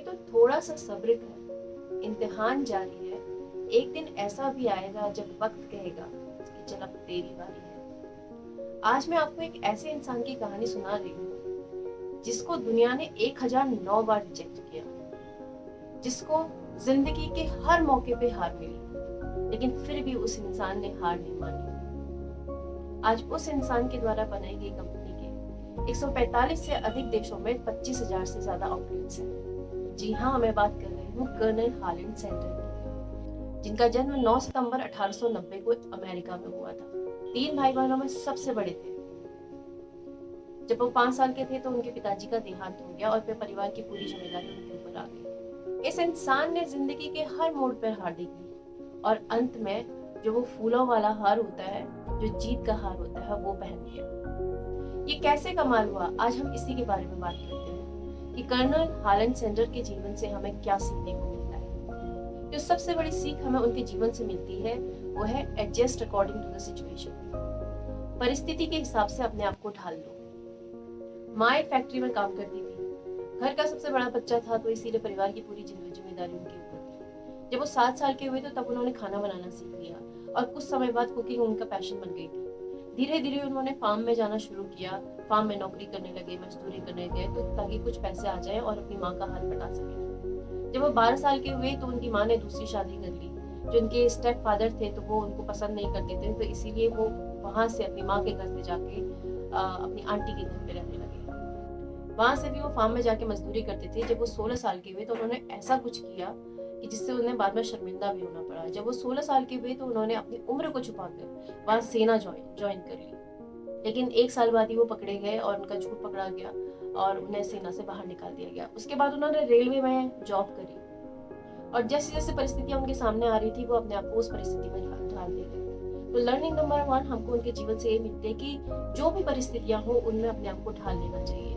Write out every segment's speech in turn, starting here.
तो थोड़ा सा सब्र कर, इम्तिहान जारी है। एक दिन ऐसा भी आएगा जब वक्त कहेगा कि चल अब तेरी बारी है। आज मैं आपको एक ऐसे इंसान की कहानी सुना रही हूँ जिसको दुनिया ने 1009 बार रिजेक्ट किया, जिसको जिंदगी के हर मौके पे हार मिली, लेकिन फिर भी उस इंसान ने हार नहीं मानी। आज उस इंसान के द्वारा बनाई गई कंपनी के 145 से अधिक देशों में 25,000 से ज्यादा आउटलेट्स हैं। जी हाँ, मैं बात कर रही हूँ कर्नल हालैंड सेंटर की, जिनका जन्म 9 सितंबर 1890 को अमेरिका में हुआ था। 3 भाई बहनों में सबसे बड़े थे। जब वो 5 साल के थे तो उनके पिताजी का देहांत हो गया और फिर परिवार की पूरी जिम्मेदारी उनके ऊपर आ गई। इस इंसान ने जिंदगी के हर मोड़ पर हार देखी और अंत में जो वो फूलों वाला हार होता है, जो जीत का हार होता है, वो पहन लिया। ये कैसे कमाल हुआ, आज हम इसी के बारे में बात करते हैं कि कर्नल हालैंड सेंटर के जीवन से हमें क्या सीखने को मिलता है। जो सबसे बड़ी सीख हमें उनके जीवन से मिलती है वो है adjust according to the situation. परिस्थिति के हिसाब से अपने आप को ढाल लो। माँ एक फैक्ट्री में काम करती थी, घर का सबसे बड़ा बच्चा था तो इसीलिए परिवार की पूरी जिम्मेदारी उनके ऊपर थी। जब वो 7 साल के हुए तो तब उन्होंने खाना बनाना सीख लिया और कुछ समय बाद कुकिंग उनका पैशन बन गई थी। धीरे धीरे उन्होंने फार्म में जाना शुरू किया, फार्म में नौकरी करने लगे, मजदूरी करने गए तो ताकि कुछ पैसे आ जाए और अपनी माँ का हाथ बटा सके। जब वो 12 साल के हुए तो उनकी माँ ने दूसरी शादी कर ली। जो उनके स्टेप फादर थे तो वो उनको पसंद नहीं करते थे, तो इसीलिए वो वहां से अपनी माँ के घर से जाके अपनी आंटी के घर पे रहने लगे। वहां से भी वो फार्म में जाके मजदूरी करते थे। जब वो 16 साल के हुए तो उन्होंने ऐसा कुछ किया कि जिससे उन्हें बाद में शर्मिंदा भी होना पड़ा। जब वो 16 साल के हुए तो उन्होंने अपनी उम्र को छुपाकर वहां सेना ज्वाइन कर ली, लेकिन 1 साल बाद ही वो पकड़े गए और उनका झूठ पकड़ा गया और उन्हें सेना से बाहर निकाल दिया गया। उसके बाद उन्होंने रेलवे में जॉब करी और जैसे जैसे परिस्थितियां उनके सामने आ रही थी वो अपने आप को उस परिस्थिति में ढालने लगे। तो लर्निंग नंबर 1 हमको उनके जीवन से ये मिलती है कि जो भी परिस्थितियां हो उनमें अपने आप को ढाल लेना चाहिए।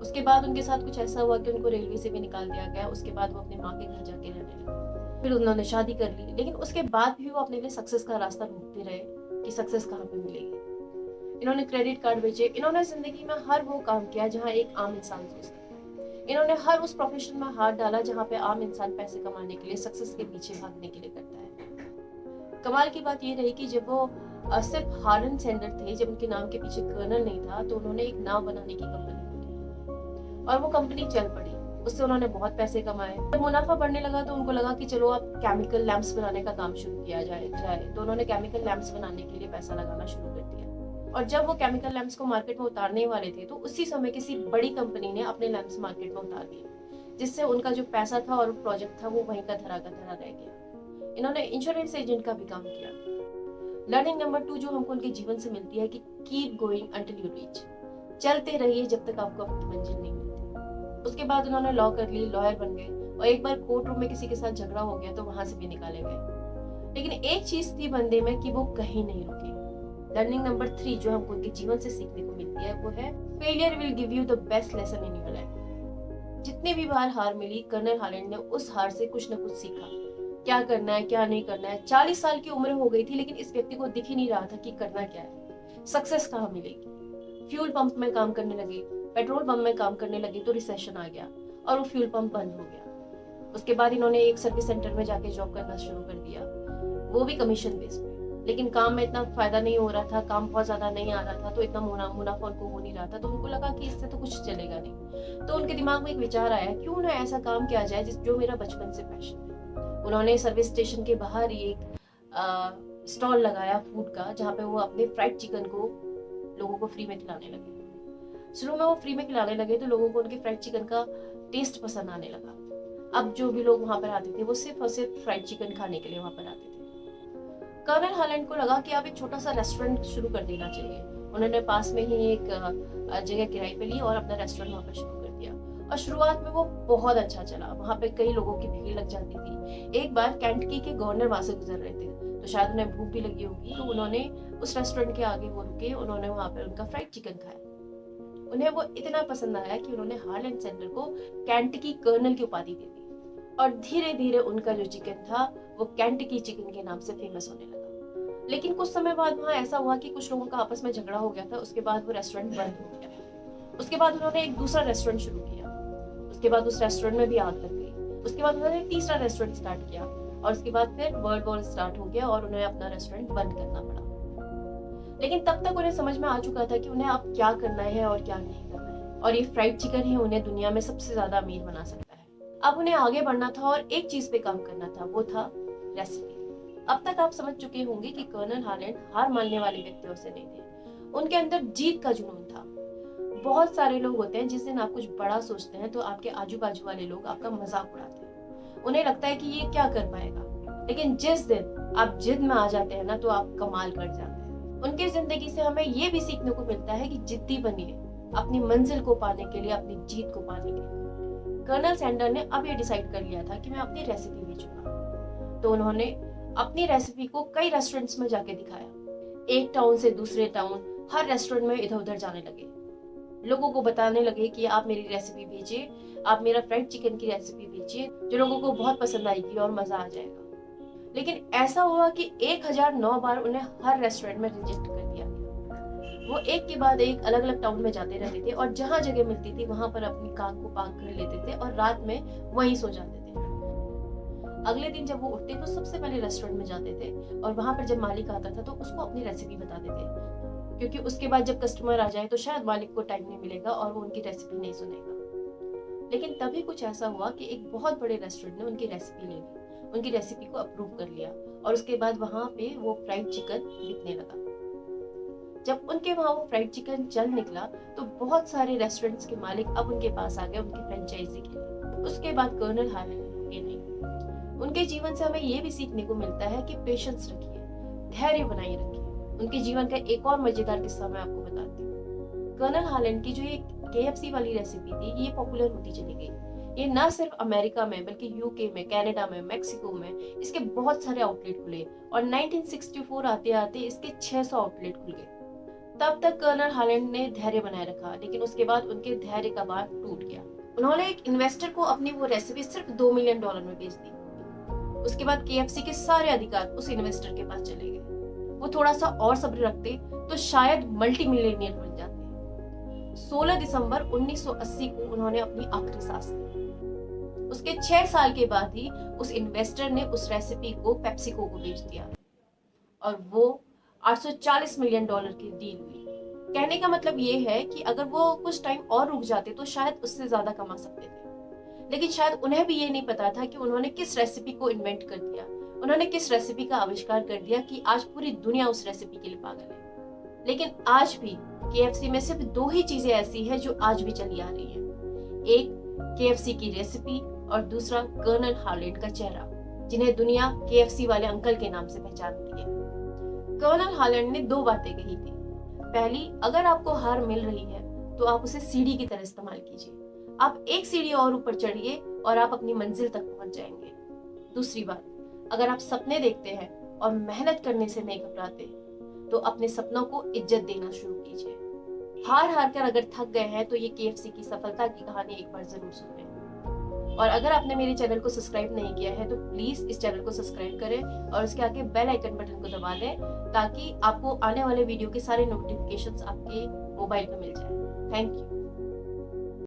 उसके बाद उनके साथ कुछ ऐसा हुआ कि उनको रेलवे से भी निकाल दिया गया। उसके बाद वो अपने माँ के घर जाके रहने लगे। फिर उन्होंने शादी कर ली, लेकिन उसके बाद भी वो अपने लिए सक्सेस का रास्ता ढूंढते रहे कि सक्सेस कहाँ पे मिलेगी। इन्होंने क्रेडिट कार्ड बेचे, इन्होंने जिंदगी में हर वो काम किया जहाँ एक आम इंसान सोच सकता है। इन्होंने हर उस प्रोफेशन में हाथ डाला जहाँ पे आम इंसान पैसे कमाने के लिए, सक्सेस के पीछे भागने के लिए करता है। कमाल की बात ये रही कि जब वो सिर्फ हालैंड सेंटर थे, जब उनके नाम के पीछे कर्नल नहीं था, तो उन्होंने एक नाव बनाने की कंपनी और वो कंपनी चल पड़ी। उससे उन्होंने बहुत पैसे कमाए। जब मुनाफा बढ़ने लगा तो उनको लगा कि चलो अब केमिकल लैंप्स बनाने का काम शुरू किया जाए। तो उन्होंने केमिकल लैंप्स बनाने के लिए पैसा लगाना शुरू कर दिया। और जब वो केमिकल लैंप्स को मार्केट में उतारने वाले थे तो उसी समय किसी बड़ी कंपनी ने अपने लैंप्स मार्केट में उतार दिए, जिससे उनका जो पैसा था और प्रोजेक्ट था वो वहीं का धरा रह गया। इन्होंने इंश्योरेंस एजेंट का भी काम किया। लर्निंग नंबर 2 जो हमको उनके जीवन से मिलती है कि keep going until you reach. चलते रहिए जब तक आपको अपनी मंजिल नहीं मिलती। उसके बाद उन्होंने लॉ कर ली, लॉयर बन गए और एक बार कोर्ट रूम में किसी के साथ झगड़ा हो गया तो वहां से भी निकाले गए। लेकिन एक चीज थी बंदे में कि वो कहीं नहीं रुके। लर्निंग नंबर 3 जो हमको उनके जीवन से सीखने को मिलती है वो है failure will give you the best lesson in your life. जितने भी बार हार मिली, कर्नल हालैंड ने उस हार से कुछ न कुछ सीखा, क्या करना है क्या नहीं करना है। 40 साल की उम्र हो गई थी लेकिन इस व्यक्ति को दिख ही नहीं रहा था कि करना क्या है, सक्सेस कहाँ मिलेगी। फ्यूल पंप में काम करने लगे, पेट्रोल पंप में काम करने लगे तो रिसेशन आ गया और वो फ्यूल पंप बंद हो गया। उसके बाद इन्होंने एक सर्विस सेंटर में जाके जॉब करना शुरू कर दिया, वो भी कमीशन बेस पे। लेकिन काम में इतना फायदा नहीं हो रहा था, काम बहुत ज्यादा नहीं आ रहा था, तो इतना मुनाफा उनको हो नहीं रहा था। तो उनको लगा कि इससे तो कुछ चलेगा नहीं। तो उनके दिमाग में एक विचार आया, क्यों ना ऐसा काम किया जाए जो मेरा बचपन से पैशन है। उन्होंने सर्विस स्टेशन के बाहर ही एक स्टॉल लगाया फूड का, जहाँ पे वो अपने फ्राइड चिकन को लोगों को फ्री में खिलाने लगे। शुरू में वो फ्री में खिलाने लगे तो लोगों को उनके फ्राइड चिकन का टेस्ट पसंद आने लगा। अब जो भी लोग वहां पर आते थे वो सिर्फ और सिर्फ फ्राइड चिकन खाने के लिए वहां पर आते थे। कर्नल हालैंड को लगा कि अब एक छोटा सा रेस्टोरेंट शुरू कर देना चाहिए। उन्होंने पास में ही एक जगह किराए पे ली और अपना रेस्टोरेंट वहां पर शुरू कर दिया। और शुरुआत में वो बहुत अच्छा चला, वहां पे कई लोगों की भीड़ लग जाती थी। एक बार केंटकी के गवर्नर वहां से गुजर रहे थे तो शायद उन्हें भूख भी लगी होगी, तो उन्होंने उस रेस्टोरेंट के आगे वो रुके, उन्होंने वहां पर उनका फ्राइड चिकन खाया। उन्हें वो इतना पसंद आया कि उन्होंने हालैंड सेंटर को केंटकी कर्नल की उपाधि दे दी और धीरे धीरे उनका जो चिकन था वो केंटकी चिकन के नाम से फेमस होने लगा। लेकिन कुछ समय बाद वहाँ ऐसा हुआ कि कुछ लोगों का आपस में झगड़ा हो गया था। उसके बाद वो रेस्टोरेंट बंद हो गया। उसके बाद उन्होंने एक दूसरा रेस्टोरेंट शुरू किया। उसके बाद उस रेस्टोरेंट में भी आग लग गई। उसके बाद उन्होंने तीसरा रेस्टोरेंट स्टार्ट किया और उसके बाद फिर वर्ल्ड वॉर स्टार्ट हो गया और उन्हें अपना रेस्टोरेंट बंद करना पड़ा। लेकिन तब तक उन्हें समझ में आ चुका था कि उन्हें अब क्या करना है और क्या नहीं करना है, और ये फ्राइड चिकन ही उन्हें दुनिया में सबसे ज्यादा अमीर बना सकता है। अब उन्हें आगे बढ़ना था और एक चीज पे काम करना था, वो था रेसिपी। अब तक आप समझ चुके होंगे कि कर्नल हालैंड हार मानने वाले व्यक्तियों से नहीं थे, उनके अंदर जीत का जुनून था। बहुत सारे लोग होते हैं जिस दिन आप कुछ बड़ा सोचते हैं तो आपके आजू बाजू वाले लोग आपका मजाक उड़ाते हैं, उन्हें लगता है कि ये क्या कर पाएगा। लेकिन जिस दिन आप जिद में आ जाते हैं ना, तो आप कमाल कर जाते हैं। उनकी जिंदगी से हमें ये भी सीखने को मिलता है कि जिद्दी बनिए अपनी मंजिल को पाने के लिए, अपनी जीत को पाने के लिए। कर्नल सैंडर ने अब ये डिसाइड कर लिया था कि मैं अपनी रेसिपी बेचूंगा, तो उन्होंने अपनी रेसिपी को कई रेस्टोरेंट्स में जाके दिखाया। एक टाउन से दूसरे टाउन, हर रेस्टोरेंट में इधर उधर जाने लगे, लोगों को बताने लगे कि आप मेरी रेसिपी भेजिए, आप मेरा फ्राइड चिकन की रेसिपी भेजिए, जो लोगों को बहुत पसंद आएगी और मजा आ जाएगा। लेकिन ऐसा हुआ कि 1009 बार उन्हें हर रेस्टोरेंट में रिजेक्ट कर दिया गया। वो एक के बाद एक अलग अलग टाउन में जाते रहते थे और जहां जगह मिलती थी वहां पर अपनी कार को पार्क कर लेते थे और रात में वहीं सो जाते थे। अगले दिन जब वो उठते तो सबसे पहले रेस्टोरेंट में जाते थे और वहां पर जब मालिक आता था तो उसको अपनी रेसिपी बताते थे, क्योंकि उसके बाद जब कस्टमर आ जाए तो शायद मालिक को टाइम नहीं मिलेगा और वो उनकी रेसिपी नहीं सुनेगा। लेकिन तभी कुछ ऐसा हुआ कि एक बहुत बड़े रेस्टोरेंट ने उनकी रेसिपी ले ली, उनकी रेसिपी को अप्रूव कर लिया और उसके बाद वहां पे वो फ्राइड चिकन बिकने लगा। जब उनके वहां वो फ्राइड चिकन चल निकला तो बहुत सारे रेस्टोरेंट्स के मालिक अब उनके पास आ गए उनकी फ्रेंचाइजी के लिए। उसके बाद कर्नल हालैंड रुके नहीं। उनके जीवन से हमें ये भी सीखने को मिलता है कि पेशेंस रखिए, धैर्य बनाए रखिए। उनके जीवन का एक और मजेदार किस्सा मैं आपको बताती हूँ। कर्नल हालैंड की जो ये KFC वाली रेसिपी थी, ये पॉपुलर होती चली गई। ये न सिर्फ अमेरिका में बल्कि यूके में, कनाडा में, मेक्सिको में इसके बहुत सारे आउटलेट खुले और 1964 आते आते इसके 600 आउटलेट खुल गए। तब तक कर्नल हालैंड ने धैर्य बनाए रखा, लेकिन उसके बाद उनके धैर्य का बांध टूट गया। उन्होंने एक इन्वेस्टर को अपनी वो रेसिपी सिर्फ $2 मिलियन में बेच दी। उसके बाद KFC के सारे अधिकार उस इन्वेस्टर के पास चले गए। वो थोड़ा सा और सब्र रखते तो शायद मल्टी मिलियनियर बन जाते। 16 दिसंबर 1980 को उन्होंने अपनी आखिरी सांस ली। उसके 6 साल के बाद ही उस इन्वेस्टर ने उस रेसिपी को पेप्सिको को बेच दिया और वो $840 मिलियन की डील हुई। कहने का मतलब ये है कि अगर वो कुछ टाइम और रुक जाते तो शायद उससे ज्यादा कमा सकते थे। लेकिन शायद उन्हें भी ये नहीं पता था कि उन्होंने किस रेसिपी को इन्वेंट कर दिया, उन्होंने किस रेसिपी का आविष्कार कर दिया कि आज पूरी दुनिया उस रेसिपी के लिए पागल है। लेकिन आज भी KFC में सिर्फ 2 ही चीजें ऐसी हैं जो आज भी चली आ रही हैं। एक KFC की रेसिपी और दूसरा कर्नल हालैंड का चेहरा, जिन्हें दुनिया KFC वाले अंकल के नाम से पहचानती है। कर्नल हालैंड ने 2 बातें कही थी। पहली, अगर आपको हार मिल रही है तो आप उसे सीढ़ी की तरह इस्तेमाल कीजिए। आप एक सीढ़ी और ऊपर चढ़िए और आप अपनी मंजिल तक पहुंच जाएंगे। दूसरी बात, अगर आप सपने देखते हैं और मेहनत करने से नहीं घबराते तो अपने सपनों को इज्जत देना शुरू कीजिए। हार हार कर अगर थक गए हैं तो ये KFC की सफलता की कहानी एक बार जरूर सुनें। और अगर आपने मेरे चैनल को सब्सक्राइब नहीं किया है तो प्लीज इस चैनल को सब्सक्राइब करें और उसके आगे बेल आइकन बटन को दबा दें, ताकि आपको आने वाले वीडियो के सारे नोटिफिकेशंस आपके मोबाइल पर मिल जाए। Thank you.